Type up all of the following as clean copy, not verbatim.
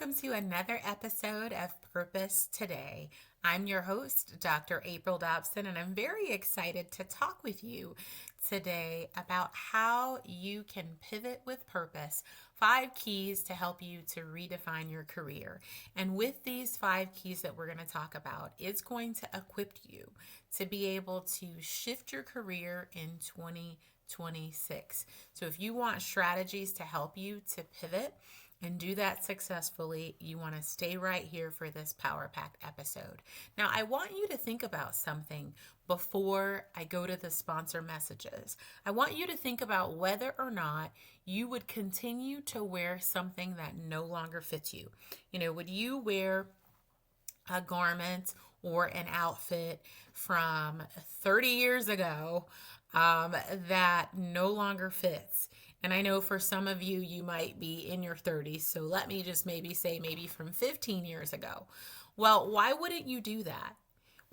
welcome to another episode of Purpose Today. I'm your host, Dr. April Dobson, and I'm very excited to talk with you today about how you can pivot with purpose. 5 keys to help you to redefine your career. And with these 5 keys that we're going to talk about, it's going to equip you to be able to shift your career in 2026. So if you want strategies to help you to pivot, and do that successfully, you want to stay right here for this Power Pack episode. Now, I want you to think about something before I go to the sponsor messages. I want you to think about whether or not you would continue to wear something that no longer fits you. Would you wear a garment or an outfit from 30 years ago that no longer fits? And I know for some of you, you might be in your 30s. So let me just maybe say from 15 years ago. Well, why wouldn't you do that?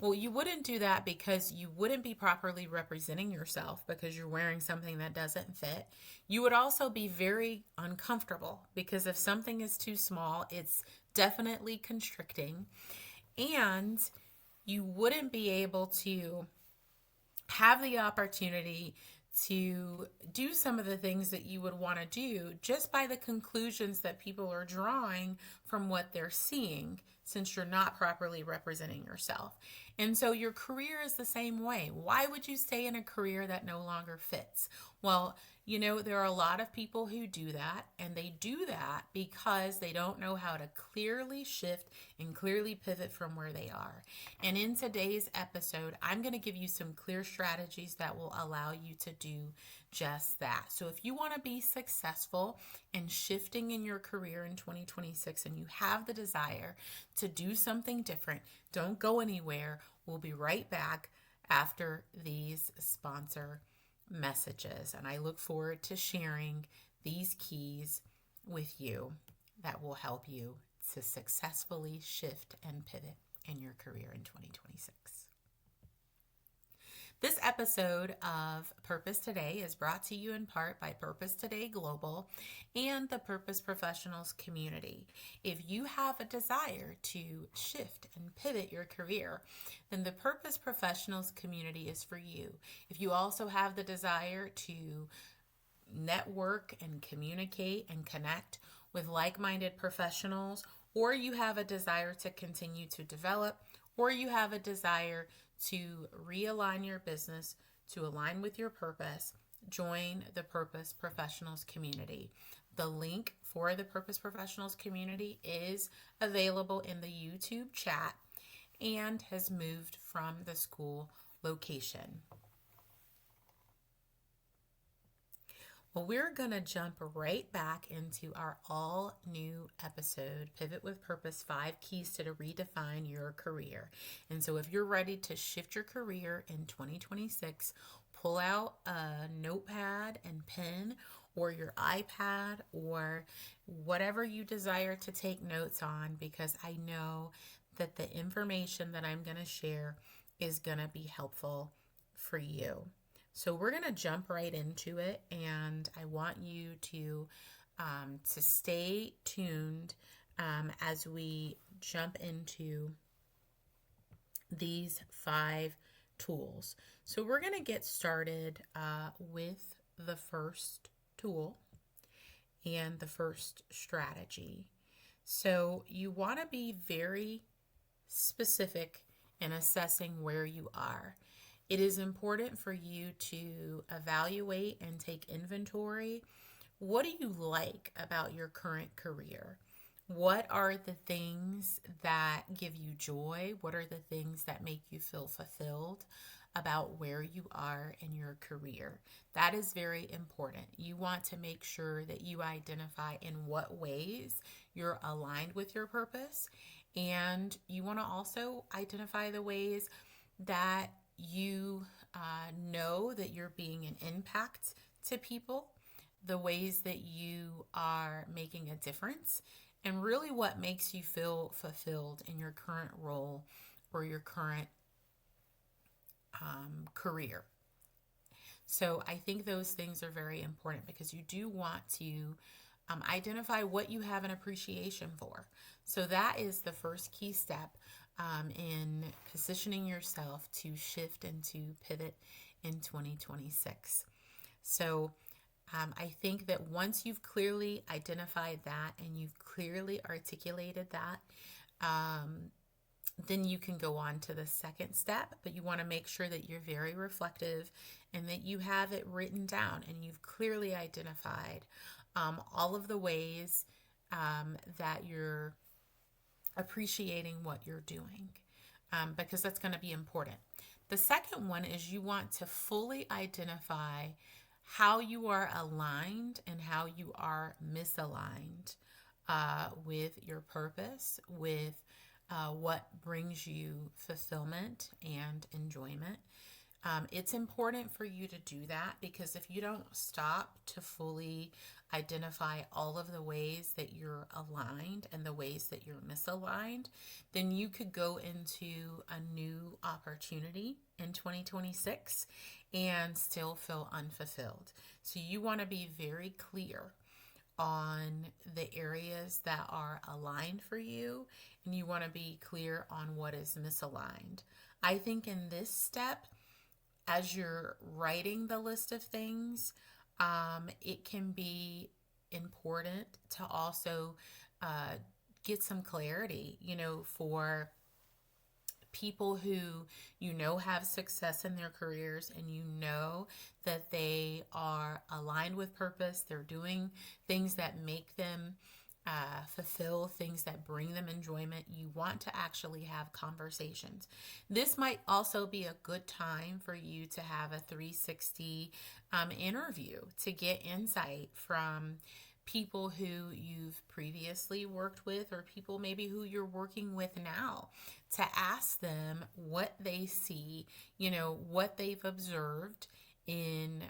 Well, you wouldn't do that because you wouldn't be properly representing yourself because you're wearing something that doesn't fit. You would also be very uncomfortable because if something is too small, it's definitely constricting. And you wouldn't be able to have the opportunity to do some of the things that you would want to do just by the conclusions that people are drawing from what they're seeing, since you're not properly representing yourself. And so your career is the same way. Why would you stay in a career that no longer fits? Well, there are a lot of people who do that, and they do that because they don't know how to clearly shift and clearly pivot from where they are. And in today's episode, I'm going to give you some clear strategies that will allow you to do just that. So if you want to be successful in shifting in your career in 2026 and you have the desire to do something different, don't go anywhere. We'll be right back after these sponsor messages. And I look forward to sharing these keys with you that will help you to successfully shift and pivot in your career in 2026. This episode of Purpose Today is brought to you in part by Purpose Today Global and the Purpose Professionals community. If you have a desire to shift and pivot your career, then the Purpose Professionals community is for you. If you also have the desire to network and communicate and connect with like-minded professionals, or you have a desire to continue to develop, or you have a desire to realign your business to align with your purpose, join the Purpose Professionals community. The link for the Purpose Professionals community is available in the YouTube chat and has moved from the school location. Well, we're going to jump right back into our all new episode, Pivot with Purpose, 5 Keys to Redefine Your Career. And so if you're ready to shift your career in 2026, pull out a notepad and pen or your iPad or whatever you desire to take notes on, because I know that the information that I'm going to share is going to be helpful for you. So we're going to jump right into it, and I want you to stay tuned as we jump into these 5 tools. So we're going to get started with the first tool and the first strategy. So you want to be very specific in assessing where you are. It is important for you to evaluate and take inventory. What do you like about your current career? What are the things that give you joy? What are the things that make you feel fulfilled about where you are in your career? That is very important. You want to make sure that you identify in what ways you're aligned with your purpose, and you want to also identify the ways that you know that you're being an impact to people, the ways that you are making a difference, and really what makes you feel fulfilled in your current role or your current career. So I think those things are very important because you do want to Identify what you have an appreciation for. So that is the first key step in positioning yourself to shift and to pivot in 2026. So I think that once you've clearly identified that and you've clearly articulated that, then you can go on to the second step, but you want to make sure that you're very reflective and that you have it written down and you've clearly identified all of the ways that you're appreciating what you're doing, because that's going to be important. The second one is you want to fully identify how you are aligned and how you are misaligned with your purpose, with what brings you fulfillment and enjoyment. It's important for you to do that because if you don't stop to fully identify all of the ways that you're aligned and the ways that you're misaligned, then you could go into a new opportunity in 2026 and still feel unfulfilled. So you want to be very clear on the areas that are aligned for you, and you want to be clear on what is misaligned. I think in this step, as you're writing the list of things, it can be important to also get some clarity, for people who have success in their careers and that they are aligned with purpose. They're doing things that make them fulfill, things that bring them enjoyment. You want to actually have conversations. This might also be a good time for you to have a 360 interview to get insight from people who you've previously worked with or people maybe who you're working with now, to ask them what they see, what they've observed in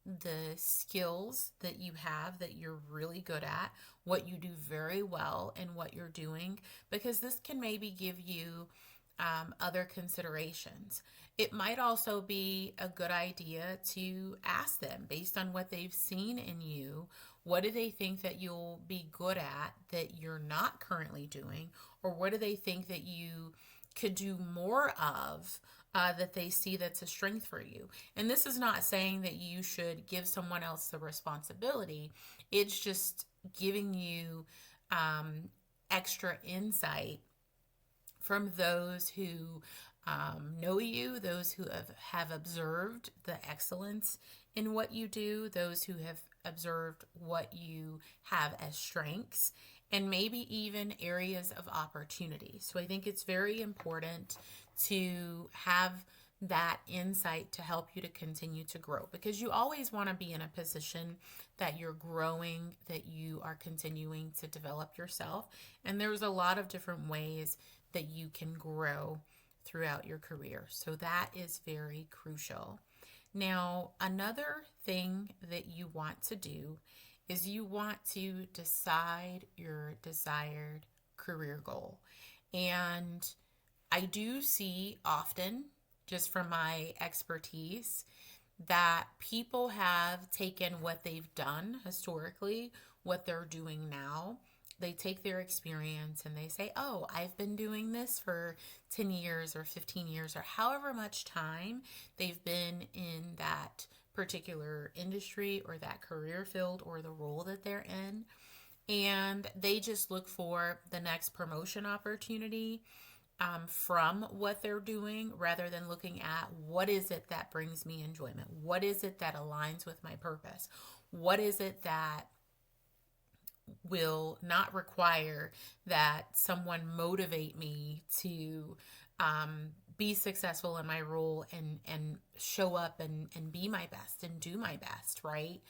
the skills that you have that you're really good at, what you do very well, and what you're doing, because this can maybe give you other considerations. It might also be a good idea to ask them, based on what they've seen in you, what do they think that you'll be good at that you're not currently doing, or what do they think that you could do more of that they see that's a strength for you. And this is not saying that you should give someone else the responsibility. It's just giving you extra insight from those who know you, those who have observed the excellence in what you do, those who have observed what you have as strengths, and maybe even areas of opportunity. So I think it's very important to have that insight to help you to continue to grow, because you always want to be in a position that you're growing, that you are continuing to develop yourself. And there's a lot of different ways that you can grow throughout your career. So that is very crucial. Now, another thing that you want to do is you want to decide your desired career goal. And I do see often, just from my expertise, that people have taken what they've done historically, what they're doing now. They take their experience and they say, oh, I've been doing this for 10 years or 15 years or however much time they've been in that particular industry or that career field or the role that they're in. And they just look for the next promotion opportunity from what they're doing, rather than looking at what is it that brings me enjoyment? What is it that aligns with my purpose? What is it that will not require that someone motivate me to be successful in my role and show up and be my best and do my best, right?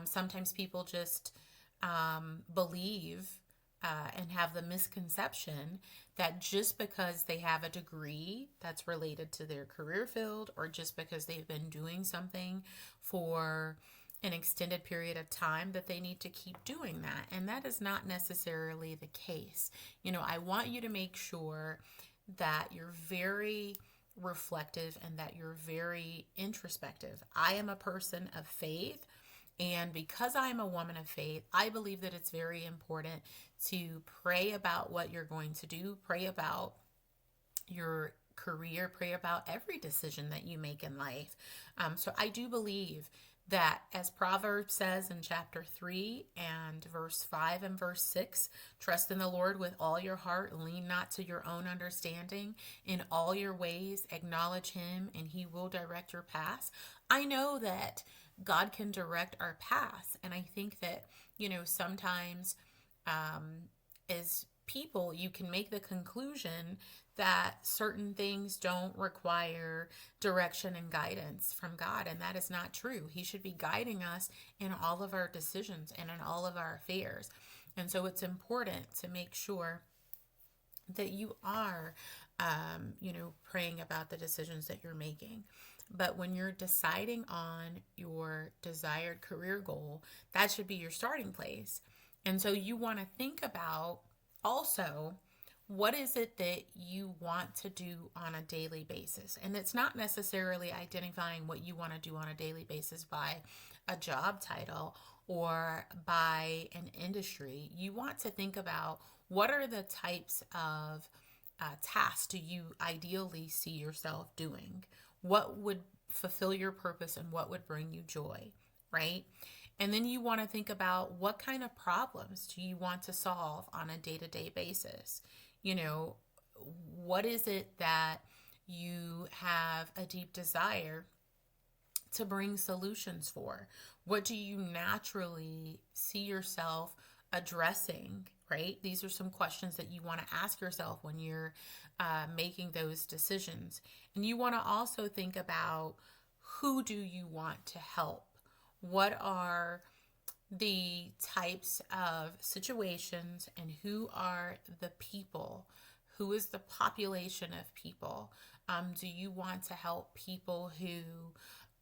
Sometimes people just believe and have the misconception that just because they have a degree that's related to their career field, or just because they've been doing something for an extended period of time, that they need to keep doing that. And that is not necessarily the case. I want you to make sure that you're very reflective and that you're very introspective. I am a person of faith, And because I'm a woman of faith, I believe that it's very important to pray about what you're going to do, pray about your career, pray about every decision that you make in life. So I do believe that, as Proverbs says in chapter 3 and verse 5 and verse 6, trust in the Lord with all your heart, lean not to your own understanding. In all your ways, acknowledge him, and he will direct your paths. I know that God can direct our paths. And I think that, sometimes as people, you can make the conclusion that certain things don't require direction and guidance from God, and that is not true. He should be guiding us in all of our decisions and in all of our affairs. And so it's important to make sure that you are, praying about the decisions that you're making. But when you're deciding on your desired career goal, that should be your starting place. And so you want to think about also, what is it that you want to do on a daily basis? And it's not necessarily identifying what you want to do on a daily basis by a job title or by an industry. You want to think about, what are the types of tasks do you ideally see yourself doing? What would fulfill your purpose and what would bring you joy, right? And then you want to think about, what kind of problems do you want to solve on a day-to-day basis? What is it that you have a deep desire to bring solutions for? What do you naturally see yourself addressing, right? These are some questions that you want to ask yourself when you're making those decisions. And you want to also think about, who do you want to help? What are the types of situations, and who are the people? Who is the population of people? Do you want to help people who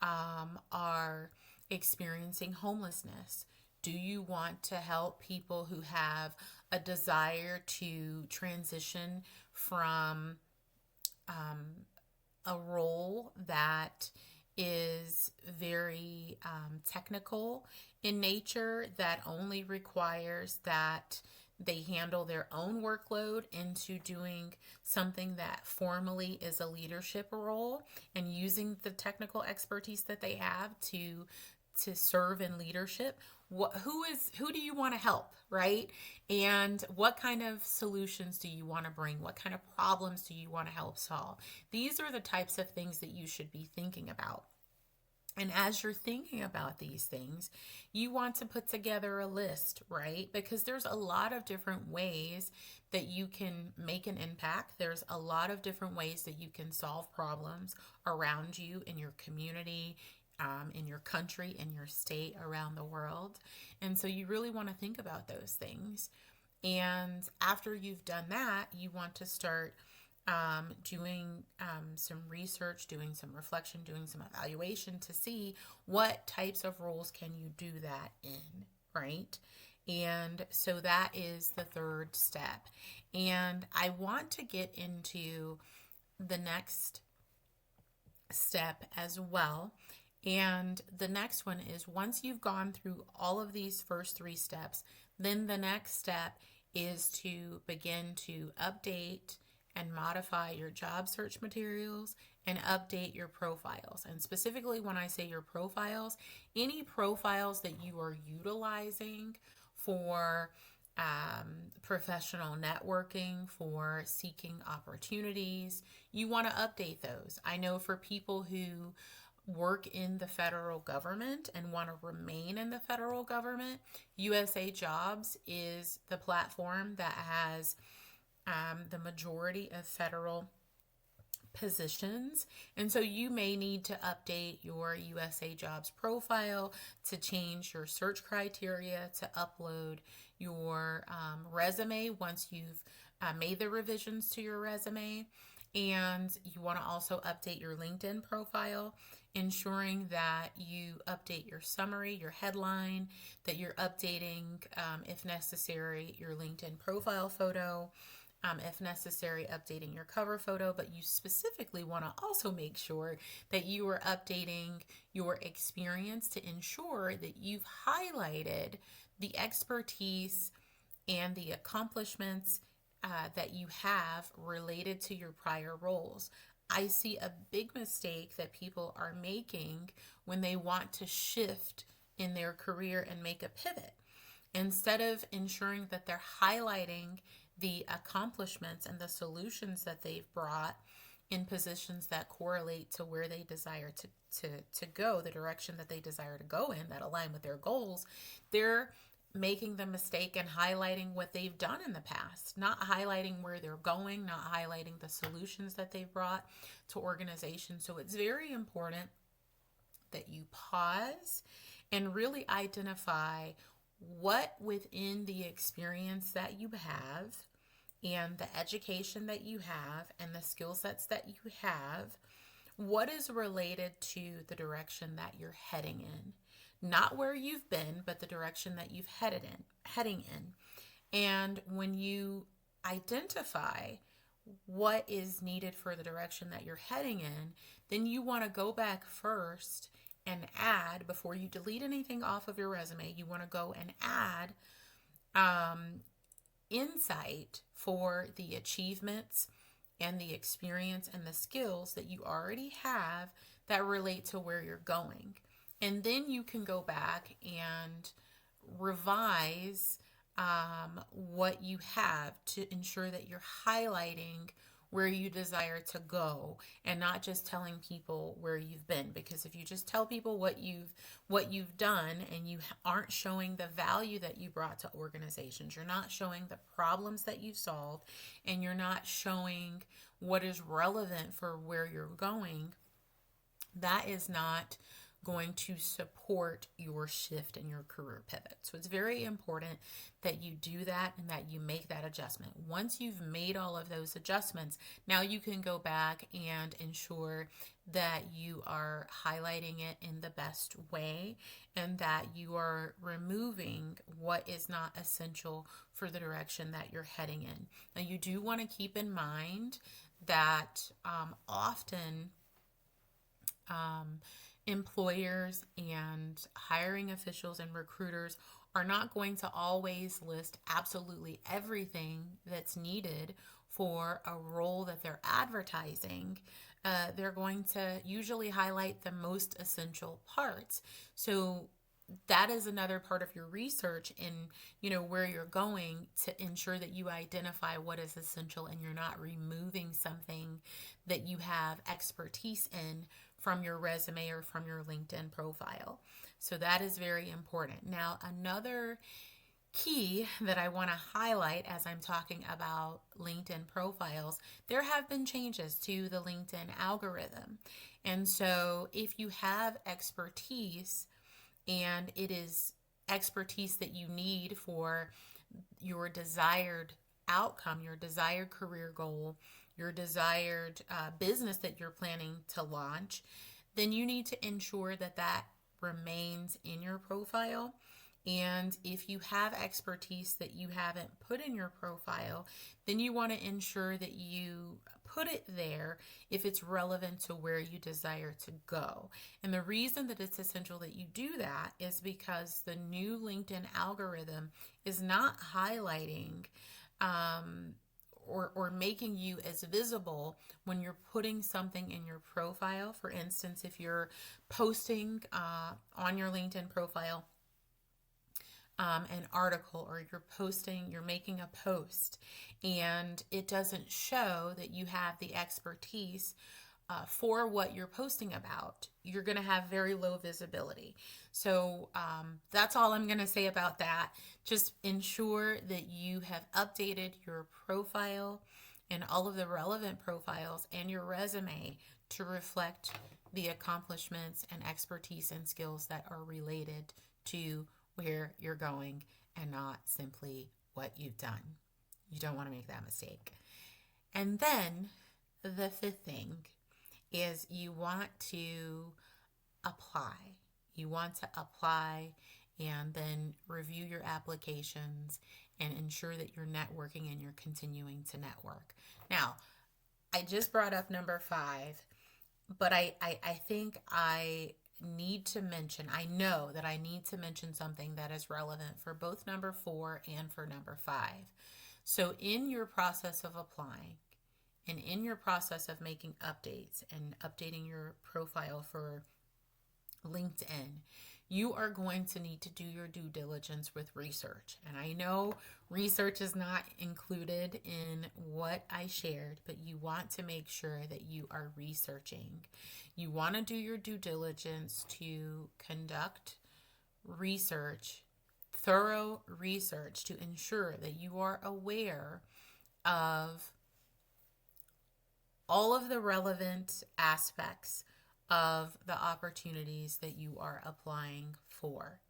are experiencing homelessness? Do you want to help people who have a desire to transition from a role that is very technical in nature, that only requires that they handle their own workload, into doing something that formally is a leadership role and using the technical expertise that they have to serve in leadership? Who do you want to help, right? And what kind of solutions do you want to bring? What kind of problems do you want to help solve? These are the types of things that you should be thinking about. And as you're thinking about these things, you want to put together a list, right? Because there's a lot of different ways that you can make an impact. There's a lot of different ways that you can solve problems around you, in your community, in your country, in your state, around the world. And so you really want to think about those things. And after you've done that, you want to start doing some research, doing some reflection, doing some evaluation to see, what types of roles can you do that in, right? And so that is the third step. And I want to get into the next step as well. And the next one is, once you've gone through all of these first three steps, then the next step is to begin to update and modify your job search materials and update your profiles. And specifically, when I say your profiles, any profiles that you are utilizing for professional networking, for seeking opportunities, you want to update those. I know for people who work in the federal government and want to remain in the federal government, USA Jobs is the platform that has the majority of federal positions. And so you may need to update your USA Jobs profile, to change your search criteria, to upload your resume once you've made the revisions to your resume. And you want to also update your LinkedIn profile, ensuring that you update your summary, your headline, that you're updating, if necessary, your LinkedIn profile photo. if necessary, updating your cover photo, but you specifically want to also make sure that you are updating your experience to ensure that you've highlighted the expertise and the accomplishments that you have related to your prior roles. I see a big mistake that people are making when they want to shift in their career and make a pivot. Instead of ensuring that they're highlighting the accomplishments and the solutions that they've brought in positions that correlate to where they desire to go, the direction that they desire to go in that align with their goals, they're making the mistake and highlighting what they've done in the past, not highlighting where they're going, not highlighting the solutions that they've brought to organizations. So it's very important that you pause and really identify what within the experience that you have and the education that you have and the skill sets that you have, what is related to the direction that you're heading in. Not where you've been, but the direction that you've heading in. And when you identify what is needed for the direction that you're heading in, then you want to go back first and add, before you delete anything off of your resume, you want to go and add insight for the achievements and the experience and the skills that you already have that relate to where you're going. And then you can go back and revise what you have to ensure that you're highlighting where you desire to go and not just telling people where you've been. Because if you just tell people what you've done and you aren't showing the value that you brought to organizations, you're not showing the problems that you've solved, and you're not showing what is relevant for where you're going, that is not going to support your shift and your career pivot. So it's very important that you do that and that you make that adjustment. Once you've made all of those adjustments, now you can go back and ensure that you are highlighting it in the best way and that you are removing what is not essential for the direction that you're heading in. Now, you do want to keep in mind that often employers and hiring officials and recruiters are not going to always list absolutely everything that's needed for a role that they're advertising. They're going to usually highlight the most essential parts. So that is another part of your research in where you're going to ensure that you identify what is essential and you're not removing something that you have expertise in from your resume or from your LinkedIn profile. So that is very important. Now, another key that I want to highlight as I'm talking about LinkedIn profiles, there have been changes to the LinkedIn algorithm. And so if you have expertise and it is expertise that you need for your desired outcome, your desired career goal, your desired business that you're planning to launch, then you need to ensure that that remains in your profile. And if you have expertise that you haven't put in your profile, then you want to ensure that you put it there if it's relevant to where you desire to go. And the reason that it's essential that you do that is because the new LinkedIn algorithm is not highlighting or making you as visible when you're putting something in your profile. For instance, if you're posting on your LinkedIn profile an article, or you're making a post and it doesn't show that you have the expertise for what you're posting about, you're going to have very low visibility. So that's all I'm going to say about that. Just ensure that you have updated your profile and all of the relevant profiles and your resume to reflect the accomplishments and expertise and skills that are related to where you're going and not simply what you've done. You don't want to make that mistake. And then the fifth thing is you want to apply. You want to apply and then review your applications and ensure that you're networking and you're continuing to network. Now, I just brought up number 5, but I think I need to mention, I know that I need to mention something that is relevant for both number 4 and for number 5. So, in your process of applying and in your process of making updates and updating your profile for LinkedIn, you are going to need to do your due diligence with research. And I know research is not included in what I shared, but you want to make sure that you are researching. You want to do your due diligence to conduct research, thorough research, to ensure that you are aware of all of the relevant aspects of the opportunities that you are applying for.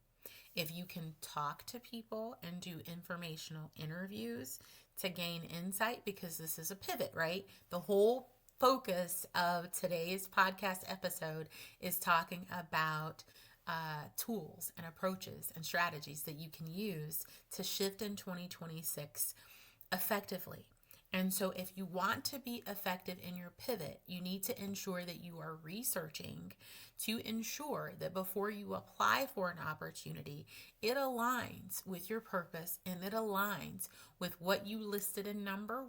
If you can talk to people and do informational interviews to gain insight, because this is a pivot, right? The whole focus of today's podcast episode is talking about tools and approaches and strategies that you can use to shift in 2026 effectively. And so if you want to be effective in your pivot, you need to ensure that you are researching to ensure that before you apply for an opportunity, it aligns with your purpose and it aligns with what you listed in number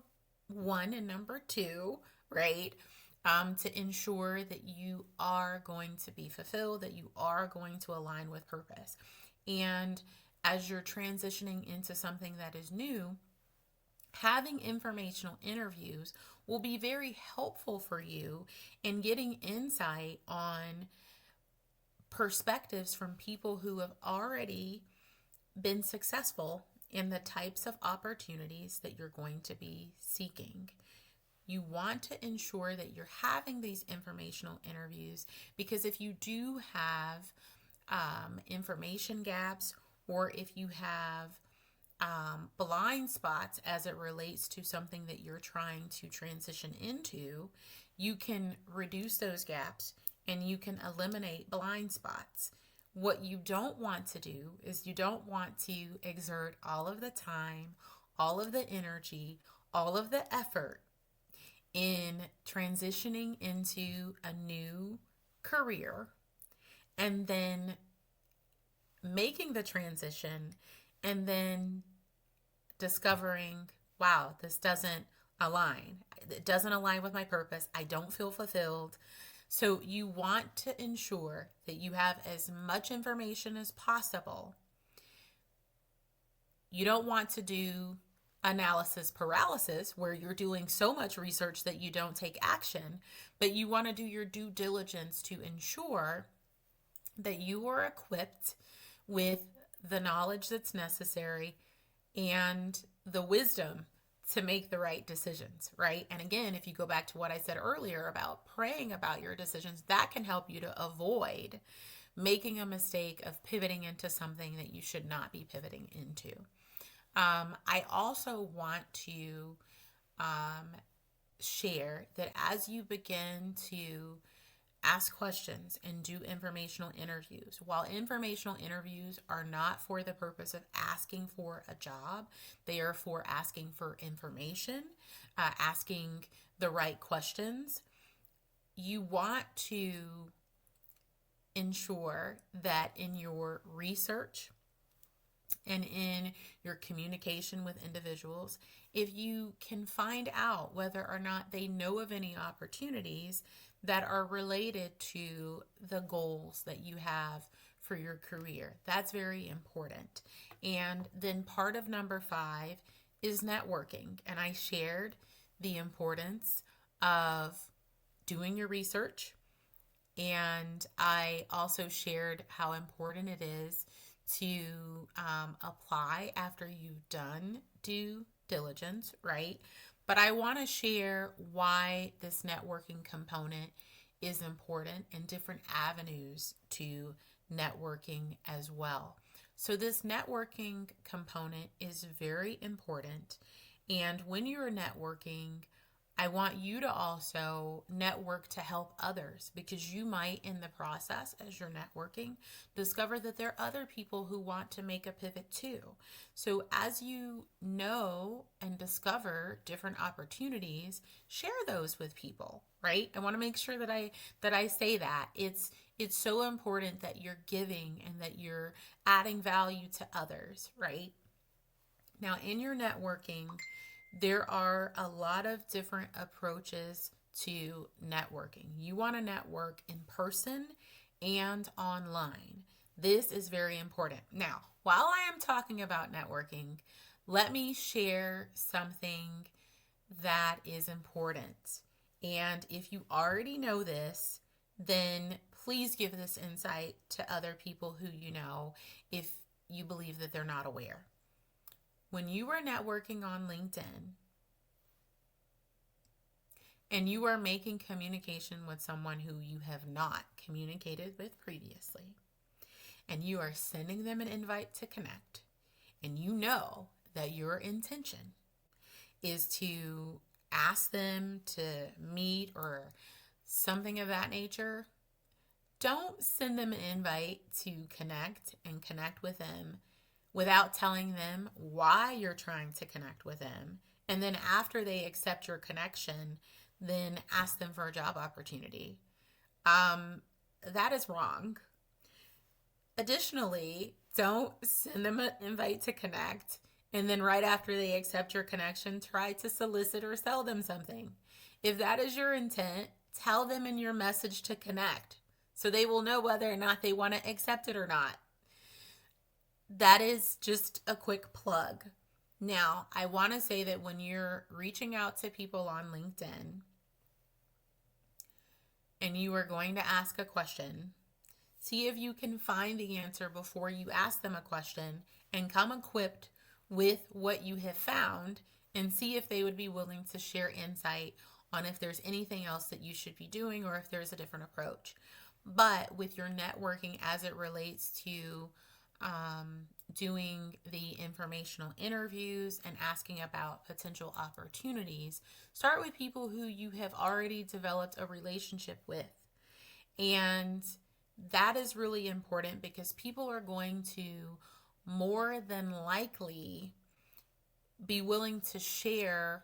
1 and number 2, right? To ensure that you are going to be fulfilled, that you are going to align with purpose. And as you're transitioning into something that is new, having informational interviews will be very helpful for you in getting insight on perspectives from people who have already been successful in the types of opportunities that you're going to be seeking. You want to ensure that you're having these informational interviews, because if you do have information gaps, or if you have blind spots as it relates to something that you're trying to transition into, you can reduce those gaps and you can eliminate blind spots. What you don't want to do is you don't want to exert all of the time, all of the energy, all of the effort in transitioning into a new career and then making the transition and then discovering, wow, this doesn't align. It doesn't align with my purpose. I don't feel fulfilled. So you want to ensure that you have as much information as possible. You don't want to do analysis paralysis where you're doing so much research that you don't take action, but you want to do your due diligence to ensure that you are equipped with the knowledge that's necessary and the wisdom to make the right decisions, right? And again, if you go back to what I said earlier about praying about your decisions, that can help you to avoid making a mistake of pivoting into something that you should not be pivoting into. I also want to share that as you begin to ask questions and do informational interviews, while informational interviews are not for the purpose of asking for a job, they are for asking for information, asking the right questions. You want to ensure that in your research and in your communication with individuals, if you can find out whether or not they know of any opportunities that are related to the goals that you have for your career, that's very important. And then part of number 5 is networking. And I shared the importance of doing your research. And I also shared how important it is to apply after you've done due diligence, right? But I want to share why this networking component is important and different avenues to networking as well. So this networking component is very important. And when you're networking, I want you to also network to help others, because you might, in the process, as you're networking, discover that there are other people who want to make a pivot too. So as you know and discover different opportunities, share those with people, right? I want to make sure that I say that. It's so important that you're giving and that you're adding value to others, right? Now, in your networking, there are a lot of different approaches to networking. You want to network in person and online. This is very important. Now, while I am talking about networking, let me share something that is important. And if you already know this, then please give this insight to other people who you know if you believe that they're not aware. When you are networking on LinkedIn and you are making communication with someone who you have not communicated with previously, and you are sending them an invite to connect, and you know that your intention is to ask them to meet or something of that nature, don't send them an invite to connect with them without telling them why you're trying to connect with them. And then after they accept your connection, then ask them for a job opportunity. That is wrong. Additionally, don't send them an invite to connect and then right after they accept your connection, try to solicit or sell them something. If that is your intent, tell them in your message to connect so they will know whether or not they want to accept it or not. That is just a quick plug. Now, I want to say that when you're reaching out to people on LinkedIn and you are going to ask a question, see if you can find the answer before you ask them a question and come equipped with what you have found and see if they would be willing to share insight on if there's anything else that you should be doing or if there's a different approach. But with your networking as it relates to doing the informational interviews and asking about potential opportunities, start with people who you have already developed a relationship with. And that is really important because people are going to more than likely be willing to share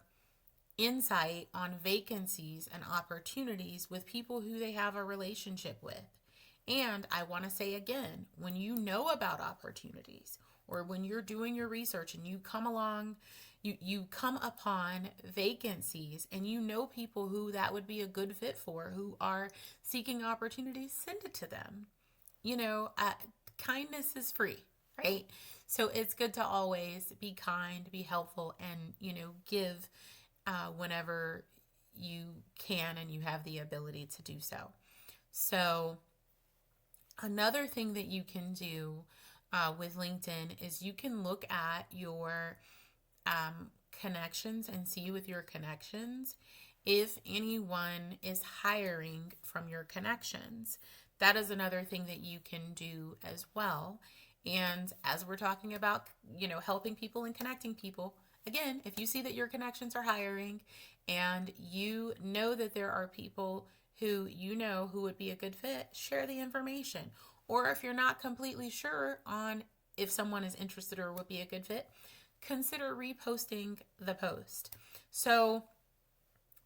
insight on vacancies and opportunities with people who they have a relationship with. And I want to say again, when you know about opportunities or when you're doing your research and you come along, you come upon vacancies and you know people who that would be a good fit for, who are seeking opportunities, send it to them. Kindness is free, right? So it's good to always be kind, be helpful, and, give whenever you can and you have the ability to do so. So another thing that you can do with LinkedIn is you can look at your connections and see with your connections if anyone is hiring from your connections. That is another thing that you can do as well. And as we're talking about, helping people and connecting people, again, if you see that your connections are hiring and you know that there are people who who would be a good fit, share the information. Or if you're not completely sure on if someone is interested or would be a good fit, consider reposting the post. So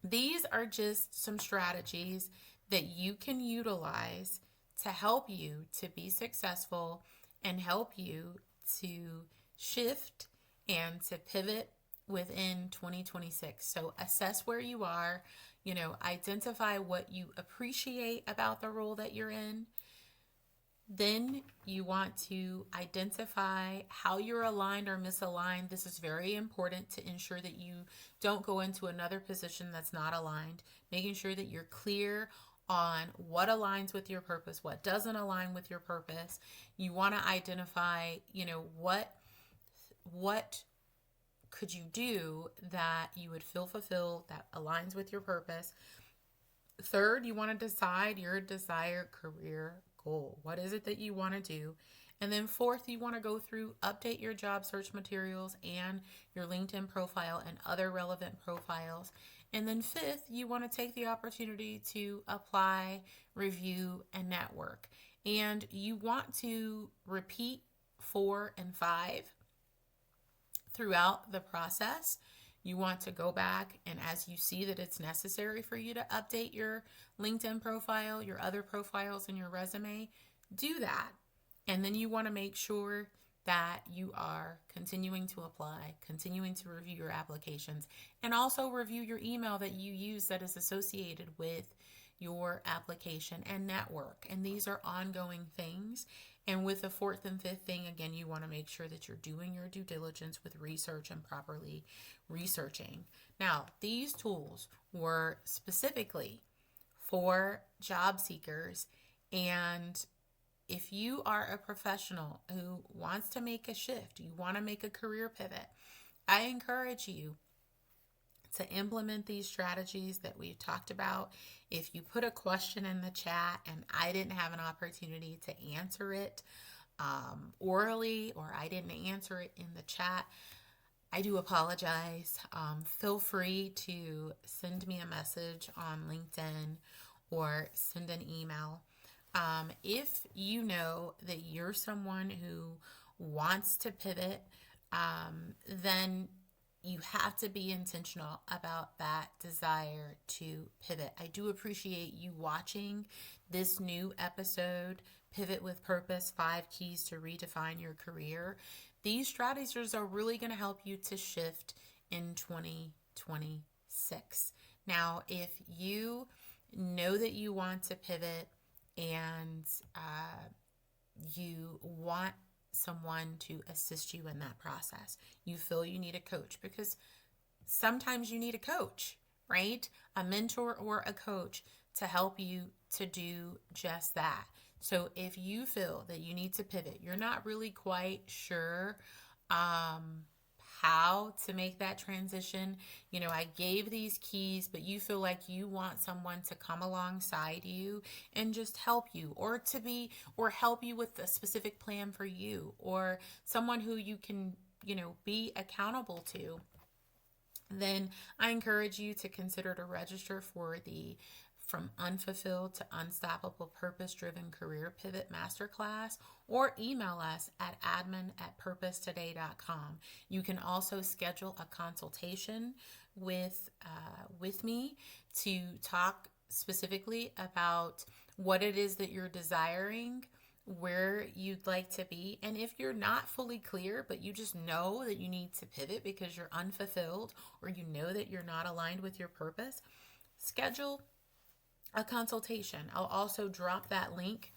these are just some strategies that you can utilize to help you to be successful and help you to shift and to pivot within 2026. So assess where you are, identify what you appreciate about the role that you're in. Then you want to identify how you're aligned or misaligned. This is very important to ensure that you don't go into another position that's not aligned, making sure that you're clear on what aligns with your purpose, what doesn't align with your purpose. You want to identify, what could you do that you would feel fulfilled, that aligns with your purpose. Third, you want to decide your desired career goal. What is it that you want to do? And then fourth, you want to go through, update your job search materials and your LinkedIn profile and other relevant profiles. And then fifth, you want to take the opportunity to apply, review, and network. And you want to repeat 4 and 5 throughout the process. You want to go back, and as you see that it's necessary for you to update your LinkedIn profile, your other profiles, and your resume, do that. And then you want to make sure that you are continuing to apply, continuing to review your applications, and also review your email that you use that is associated with your application and network. And these are ongoing things. And with the fourth and fifth thing, again, you want to make sure that you're doing your due diligence with research and properly researching. Now, these tools were specifically for job seekers. And if you are a professional who wants to make a shift, you want to make a career pivot, I encourage you to implement these strategies that we've talked about. If you put a question in the chat and I didn't have an opportunity to answer it orally, or I didn't answer it in the chat, I do apologize. Feel free to send me a message on LinkedIn or send an email. If you know that you're someone who wants to pivot, then you have to be intentional about that desire to pivot. I do appreciate you watching this new episode, Pivot with Purpose, 5 Keys to Redefine Your Career. These strategies are really going to help you to shift in 2026. Now, if you know that you want to pivot and you want someone to assist you in that process, you feel you need a coach, because sometimes you need a coach, right? A mentor or a coach to help you to do just that. So if you feel that you need to pivot, you're not really quite sure how to make that transition. I gave these keys, but you feel like you want someone to come alongside you and just help you, or help you with a specific plan for you, or someone who you can, be accountable to, then I encourage you to consider to register for the From Unfulfilled to Unstoppable Purpose-Driven Career Pivot Masterclass, or email us at admin@purposetoday.com. You can also schedule a consultation with me to talk specifically about what it is that you're desiring, where you'd like to be. And if you're not fully clear, but you just know that you need to pivot because you're unfulfilled, or you know that you're not aligned with your purpose, schedule a consultation. I'll also drop that link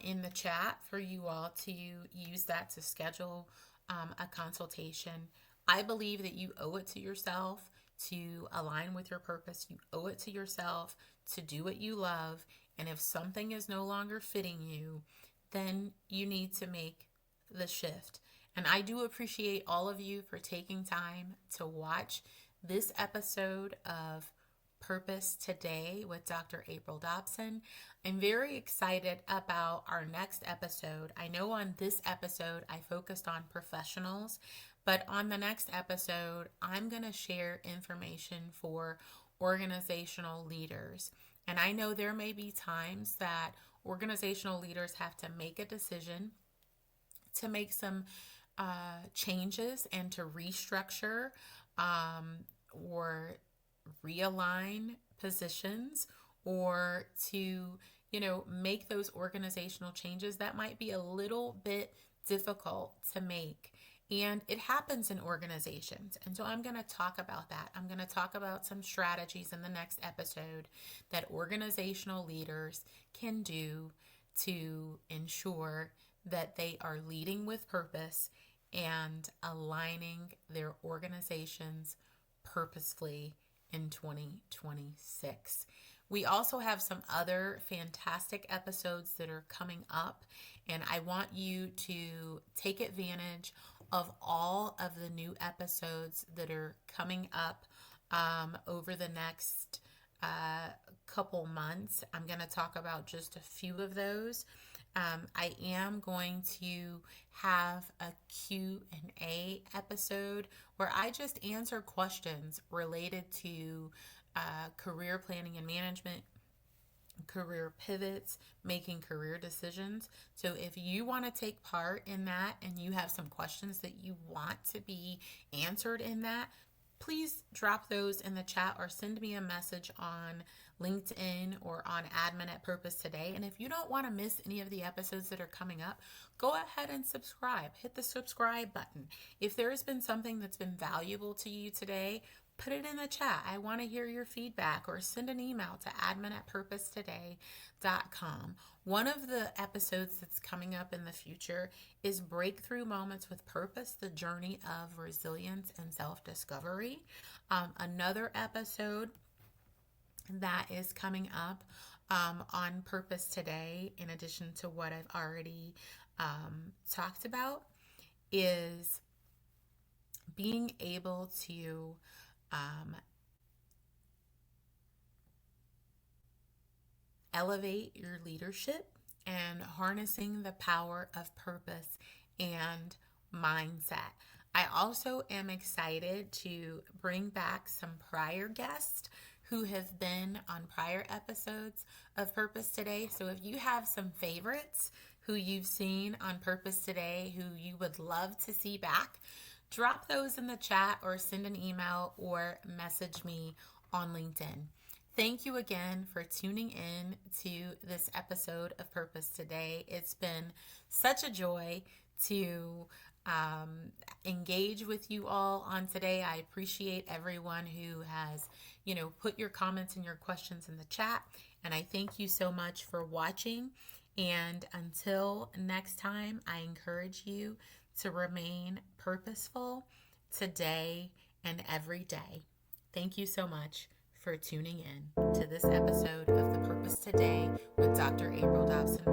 in the chat for you all to use that to schedule a consultation. I believe that you owe it to yourself to align with your purpose. You owe it to yourself to do what you love. And if something is no longer fitting you, then you need to make the shift. And I do appreciate all of you for taking time to watch this episode of Purpose Today with Dr. April Dobson. I'm very excited about our next episode. I know on this episode I focused on professionals, but on the next episode I'm going to share information for organizational leaders. And I know there may be times that organizational leaders have to make a decision to make some changes and to restructure or realign positions, or to, make those organizational changes that might be a little bit difficult to make. And it happens in organizations. And so I'm going to talk about that. I'm going to talk about some strategies in the next episode that organizational leaders can do to ensure that they are leading with purpose and aligning their organizations purposefully in 2026. We also have some other fantastic episodes that are coming up, and I want you to take advantage of all of the new episodes that are coming up over the next couple months. I'm going to talk about just a few of those. I am going to have a Q&A episode where I just answer questions related to career planning and management, career pivots, making career decisions. So if you want to take part in that and you have some questions that you want to be answered in that, please drop those in the chat or send me a message on LinkedIn or on admin at Purpose Today. And if you don't want to miss any of the episodes that are coming up, go ahead and subscribe. Hit the subscribe button. If there has been something that's been valuable to you today, put it in the chat. I want to hear your feedback, or send an email to admin at purposedtoday.com. One of the episodes that's coming up in the future is Breakthrough Moments with Purpose, the journey of resilience and self-discovery. Another episode that is coming up on Purpose Today, in addition to what I've already talked about, is being able to elevate your leadership and harnessing the power of purpose and mindset. I also am excited to bring back some prior guests who have been on prior episodes of Purpose Today. So if you have some favorites who you've seen on Purpose Today who you would love to see back, drop those in the chat or send an email or message me on LinkedIn. Thank you again for tuning in to this episode of Purpose Today. It's been such a joy to engage with you all on today. I appreciate everyone who has, put your comments and your questions in the chat. And I thank you so much for watching. And until next time, I encourage you to remain purposeful today and every day. Thank you so much for tuning in to this episode of The Purpose Today with Dr. April Dobson.